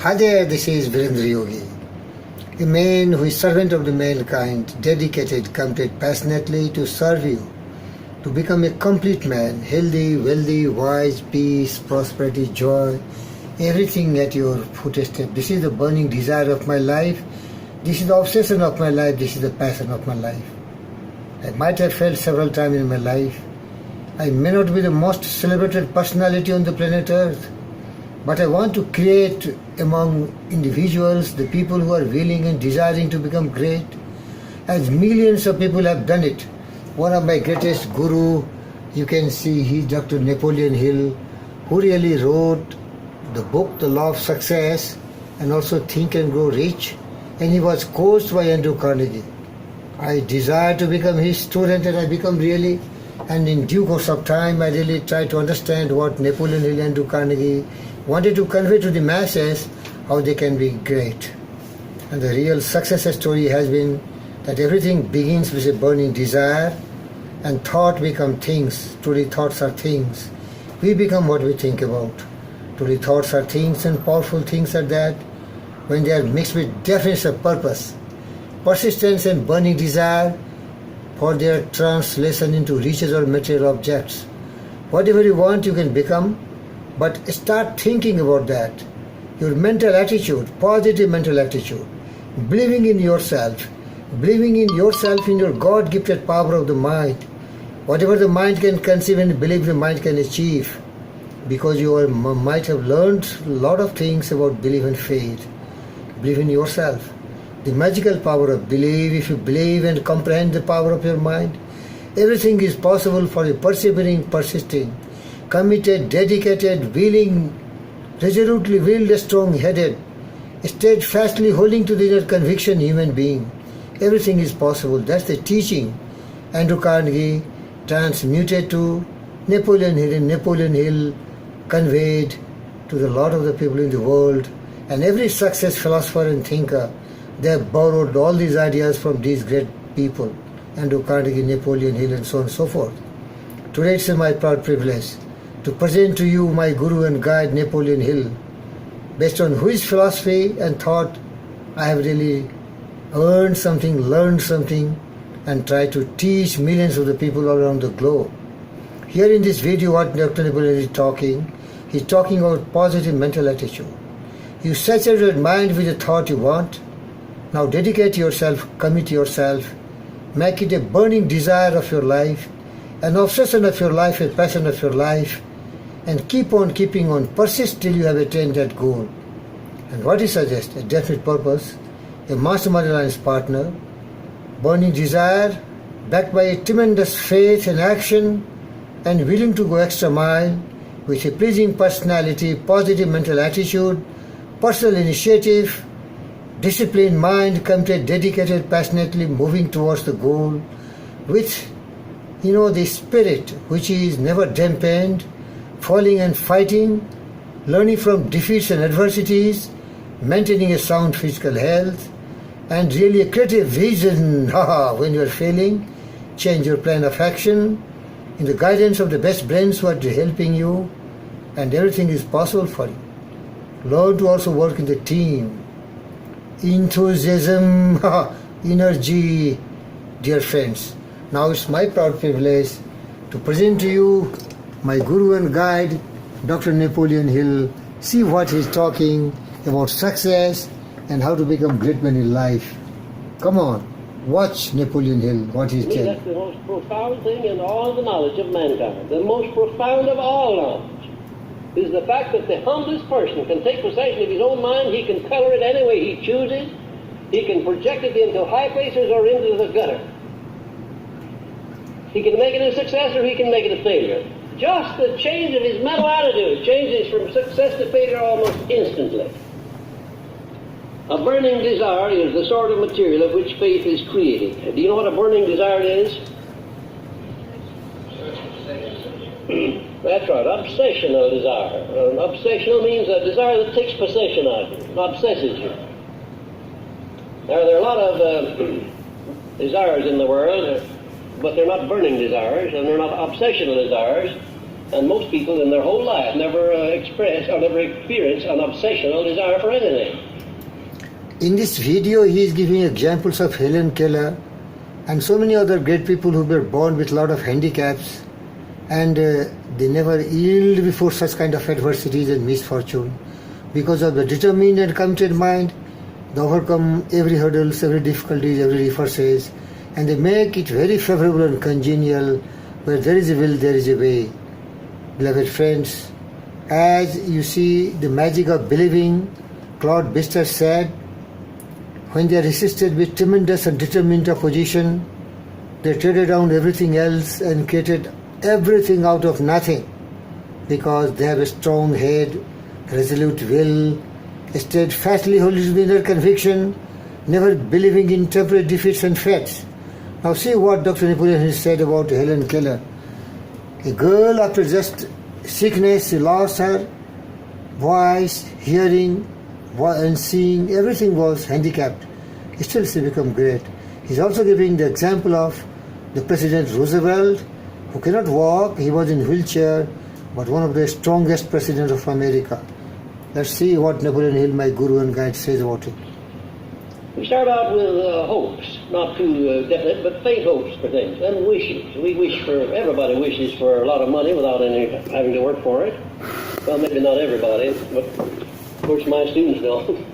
Hi there, this is Virendra Yogi, a man who is servant of the mankind, dedicated, committed passionately to serve you, to become a complete man, healthy, wealthy, wise, peace, prosperity, joy, everything at your footstep. This is the burning desire of my life. This is the obsession of my life. This is the passion of my life. I might have failed several times in my life. I may not be the most celebrated personality on the planet Earth, but I want to create among individuals the people who are willing and desiring to become great, as millions of people have done it. One of my greatest guru, you can see, he's Dr. Napoleon Hill, who really wrote the book, The Law of Success, and also Think and Grow Rich, and he was coached by Andrew Carnegie. I desire to become his student, and I become really, and in due course of time, I really try to understand what Napoleon Hill and Andrew Carnegie wanted to convey to the masses, how they can be great. And the real success story has been that everything begins with a burning desire, and thought become things. Truly thoughts are things. We become what we think about. Truly thoughts are things, and powerful things are that when they are mixed with definite of purpose, persistence and burning desire for their translation into riches or material objects. Whatever you want you can become, but start thinking about that. Your mental attitude, positive mental attitude, believing in yourself in your God-gifted power of the mind. Whatever the mind can conceive and believe, the mind can achieve. Because you might have learned a lot of things about belief and faith. Believe in yourself. The magical power of belief, if you believe and comprehend the power of your mind, everything is possible for a persevering, persisting, committed, dedicated, willing, resolutely willed, strong-headed, steadfastly holding to the inner conviction human being. Everything is possible. That's the teaching Andrew Carnegie transmuted to Napoleon Hill, and Napoleon Hill conveyed to the lot of the people in the world. And every success philosopher and thinker, they have borrowed all these ideas from these great people, Andrew Carnegie, Napoleon Hill, and so on and so forth. Today it's my proud privilege to present to you my guru and guide, Napoleon Hill, based on whose philosophy and thought I have really earned something, learned something, and tried to teach millions of the people all around the globe. Here in this video, what Dr. Napoleon is talking, he's talking about positive mental attitude. You saturate your mind with the thought you want. Now dedicate yourself, commit yourself, make it a burning desire of your life, an obsession of your life, a passion of your life, and keep on keeping on, persist till you have attained that goal. And what he suggests, a definite purpose, a mastermind alliance partner, burning desire, backed by a tremendous faith and action, and willing to go extra mile, with a pleasing personality, positive mental attitude, personal initiative, disciplined mind, committed, dedicated, passionately moving towards the goal, with the spirit which is never dampened, falling and fighting, learning from defeats and adversities, maintaining a sound physical health, and really a creative vision. When you are failing, change your plan of action in the guidance of the best brains who are helping you, and everything is possible for you. Learn to also work in the team. Enthusiasm, energy, dear friends. Now it's my proud privilege to present to you my guru and guide, Dr. Napoleon Hill. See what he's talking about success and how to become great men in life. Come on, watch Napoleon Hill, what he's telling. That's the most profound thing in all the knowledge of mankind. The most profound of all knowledge is the fact that the humblest person can take possession of his own mind. He can color it any way he chooses. He can project it into high places or into the gutter. He can make it a success or he can make it a failure. Just the change of his mental attitude changes from success to failure almost instantly. A burning desire is the sort of material of which faith is created. Do you know what a burning desire is? That's right, obsessional desire. Obsessional means a desire that takes possession of you, obsesses you. Now, there are a lot of desires in the world, but they're not burning desires, and they're not obsessional desires. And most people in their whole life never express or never experience an obsessional desire for anything. In this video, he is giving examples of Helen Keller and so many other great people who were born with a lot of handicaps, and they never yield before such kind of adversities and misfortune. Because of the determined and committed mind, they overcome every hurdles, every difficulties, every reverses, and they make it very favorable and congenial. Where there is a will, there is a way. Beloved friends, as you see the magic of believing, Claude Bister said, when they are resisted with tremendous and determined opposition, they traded down everything else and created everything out of nothing, because they have a strong head, resolute will, steadfastly holding in their conviction, never believing in temporary defeats and fates. Now see what Dr. Napoleon Hill said about Helen Keller. A girl, after just sickness, she lost her voice, hearing, and seeing, everything was handicapped. Still she became great. He's also giving the example of the President Roosevelt, who cannot walk. He was in wheelchair, but one of the strongest presidents of America. Let's see what Napoleon Hill, my guru and guide, says about it. We start out with hopes, not too definite, but faint hopes for things, and wishes. We wish for, everybody wishes for a lot of money without having to work for it. Well, maybe not everybody, but of course my students don't.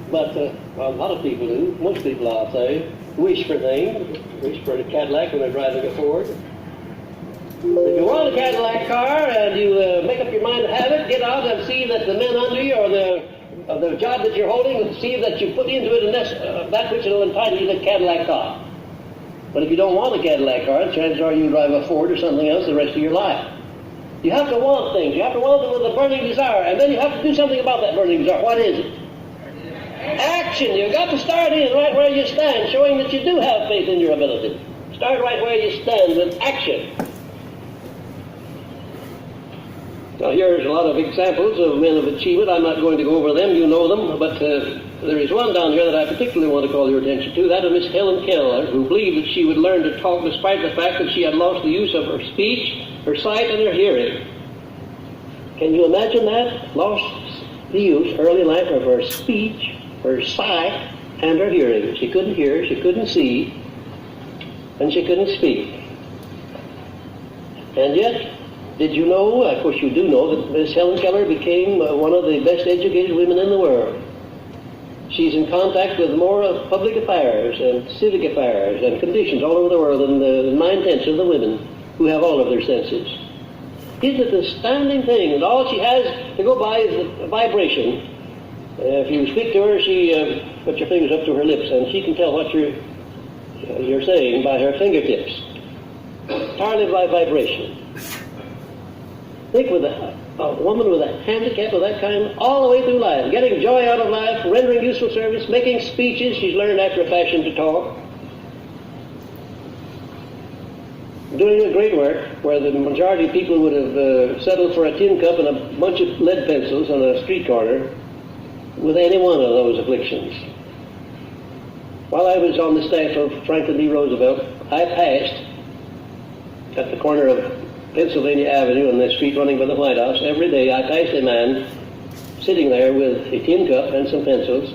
But a lot of people do, most people I'll say, wish for things, wish for a Cadillac when they're driving a Ford. If you want a Cadillac car and you make up your mind to have it, get out and see that the men under you or the job that you're holding, see that you put into it that which will entitle you to the Cadillac car. But if you don't want a Cadillac car, chances are you'll drive a Ford or something else the rest of your life. You have to want things. You have to want them with a burning desire, and then you have to do something about that burning desire. What is it? Action. You've got to start in right where you stand, showing that you do have faith in your ability. Start right where you stand with action. Now here's a lot of examples of men of achievement. I'm not going to go over them, you know them, but there is one down here that I particularly want to call your attention to, that of Miss Helen Keller, who believed that she would learn to talk despite the fact that she had lost the use of her speech, her sight, and her hearing. Can you imagine that? Lost the use early in life of her speech, her sight, and her hearing. She couldn't hear, she couldn't see, and she couldn't speak. And yet, did you know, of course you do know, that Miss Helen Keller became one of the best educated women in the world. She's in contact with more of public affairs and civic affairs and conditions all over the world than the 9/10 of the women who have all of their senses. Isn't it an astounding thing? And all she has to go by is the vibration. If you speak to her, she puts your fingers up to her lips and she can tell what you're saying by her fingertips. Entirely by vibration. Think with a woman with a handicap of that kind all the way through life, getting joy out of life, rendering useful service, making speeches. She's learned after a fashion to talk. Doing a great work where the majority of people would have settled for a tin cup and a bunch of lead pencils on a street corner with any one of those afflictions. While I was on the staff of Franklin D. Roosevelt, I passed at the corner of Pennsylvania Avenue and the street running by the White House. Every day I passed a man sitting there with a tin cup and some pencils.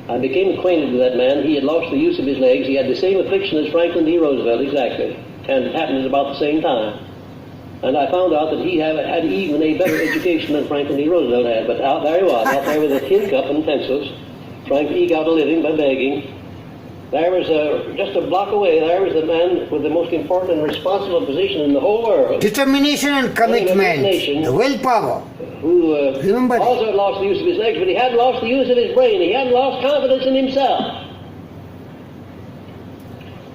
I became acquainted with that man. He had lost the use of his legs. He had the same affliction as Franklin D. Roosevelt, exactly. And it happened at about the same time. And I found out that he had even a better education than Franklin D. Roosevelt had. But out there he was, out there with a tin cup and pencils, trying to eke out a living by begging. There was just a block away, there was a man with the most important and responsible position in the whole world. Determination and commitment, the willpower. Who Remember also had lost the use of his legs, but he hadn't lost the use of his brain. He hadn't lost confidence in himself.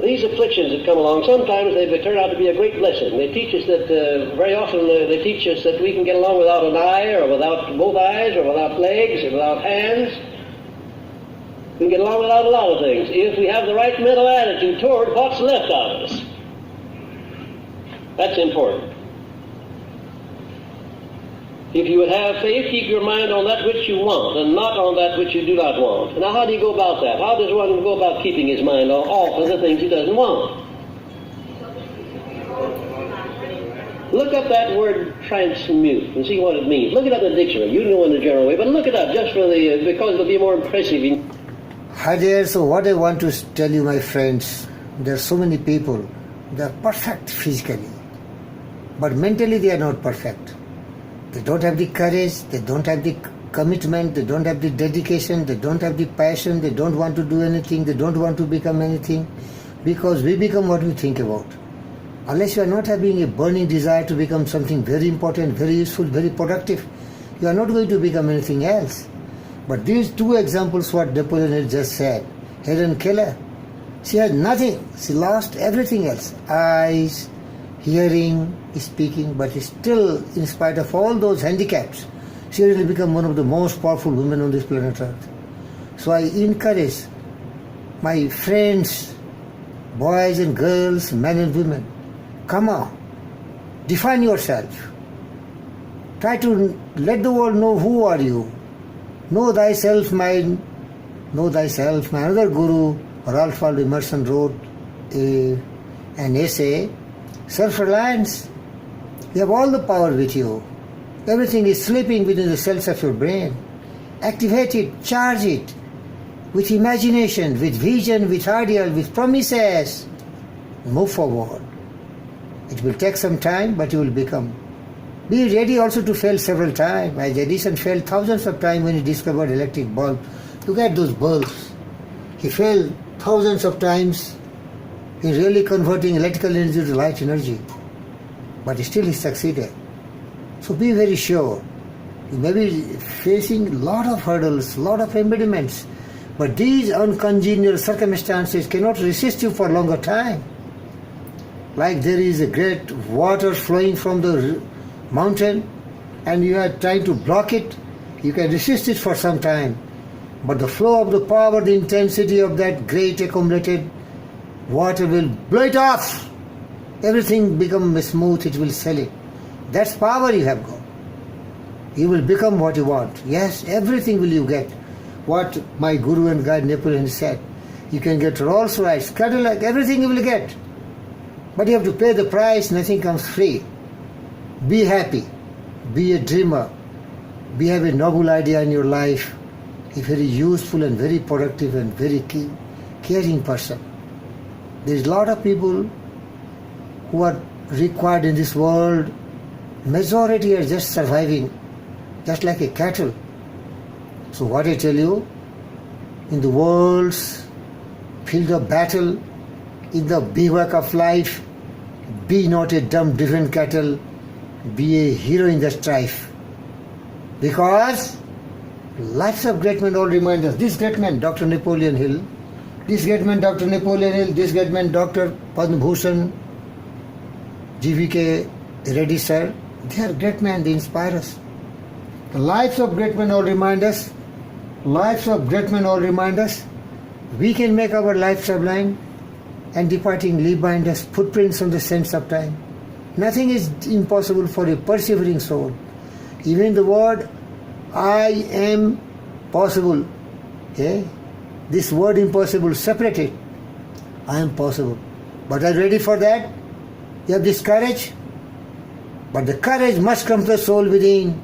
These afflictions that come along, sometimes they turn out to be a great blessing. They teach us that, very often they teach us that we can get along without an eye, or without both eyes, or without legs, or without hands. We can get along without a lot of things if we have the right mental attitude toward what's left of us. That's important. If you would have faith, keep your mind on that which you want and not on that which you do not want. Now, how do you go about that? How does one go about keeping his mind off of the things he doesn't want? Look up that word transmute and see what it means. Look it up in the dictionary. You know in a general way, but look it up just for because it'll be more impressive. Hi there, so what I want to tell you, my friends, there are so many people, they are perfect physically, but mentally they are not perfect. They don't have the courage, they don't have the commitment, they don't have the dedication, they don't have the passion, they don't want to do anything, they don't want to become anything, because we become what we think about. Unless you are not having a burning desire to become something very important, very useful, very productive, you are not going to become anything else. But these two examples, what Napoleon had just said, Helen Keller, she had nothing. She lost everything else. Eyes, hearing, speaking, but still, in spite of all those handicaps, she really became one of the most powerful women on this planet Earth. So I encourage my friends, boys and girls, men and women, come on, define yourself. Try to let the world know who are you. Know thyself, mind. Know thyself. My another guru, Ralph Waldo Emerson, wrote an essay, Self-Reliance. You have all the power with you. Everything is sleeping within the cells of your brain. Activate it, charge it with imagination, with vision, with ideal, with promises. Move forward. It will take some time, but you will become. Be ready also to fail several times. As Edison failed thousands of times when he discovered electric bulb. Look at those bulbs. He failed thousands of times in really converting electrical energy to light energy. But still he succeeded. So be very sure. You may be facing a lot of hurdles, a lot of impediments. But these uncongenial circumstances cannot resist you for a longer time. Like there is a great water flowing from the mountain and you are trying to block it, you can resist it for some time. But the flow of the power, the intensity of that great accumulated water will blow it off. Everything becomes smooth, it will sell it. That's power you have got. You will become what you want. Yes, everything will you get. What my guru and guide Napoleon said. You can get Rolls Royce, Cadillac, everything you will get. But you have to pay the price, nothing comes free. Be happy. Be a dreamer. Have a noble idea in your life. A very useful and very productive and very caring person. There is a lot of people who are required in this world. Majority are just surviving, just like a cattle. So what I tell you, in the world's field of battle, in the bivouac of life, be not a dumb driven cattle, be a hero in the strife. Because lives of great men all remind us. This great man, Dr. Napoleon Hill, this great man, Dr. Napoleon Hill, this great man, Dr. Padma Bhushan, G.V.K. Reddy sir, they are great men, they inspire us. The lives of great men all remind us. Lives of great men all remind us. We can make our life sublime and departing leave behind us footprints on the sands of time. Nothing is impossible for a persevering soul. Even the word I am possible, okay? This word impossible, separate it. I am possible. But are you ready for that? You have this courage? But the courage must come to the soul within.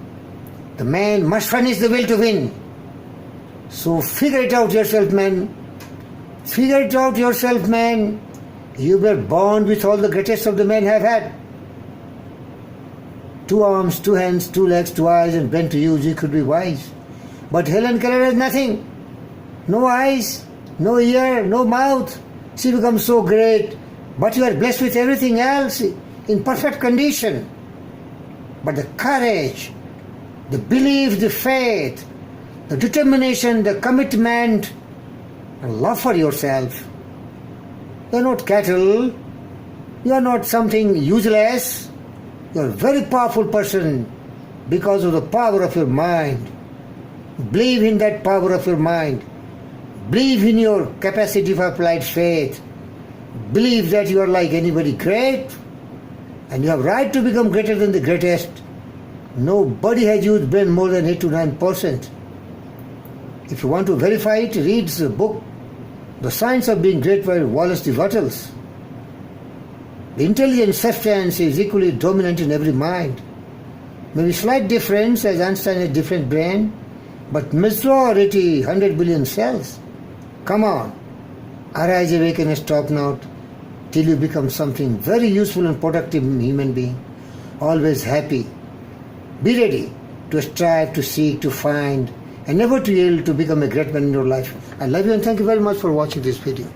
The man must furnish the will to win. So figure it out yourself, man. Figure it out yourself, man. You were born with all the greatest of the men have had. 2 arms, 2 hands, 2 legs, 2 eyes, and bent to use, you could be wise. But Helen Keller has nothing. No eyes, no ear, no mouth. She becomes so great. But you are blessed with everything else in perfect condition. But the courage, the belief, the faith, the determination, the commitment, and love for yourself. You are not cattle. You are not something useless. You are a very powerful person because of the power of your mind. Believe in that power of your mind. Believe in your capacity for applied faith. Believe that you are like anybody great and you have right to become greater than the greatest. Nobody has used brain more than 8 to 9%. If you want to verify it, read the book The Science of Being Great by Wallace D. Wattles. The intelligent substance is equally dominant in every mind. Maybe slight difference as Einstein has different brain, but majority 100 billion cells. Come on, arise, awaken, and stop not till you become something very useful and productive human being. Always happy. Be ready to strive, to seek, to find, and never to yield to become a great man in your life. I love you and thank you very much for watching this video.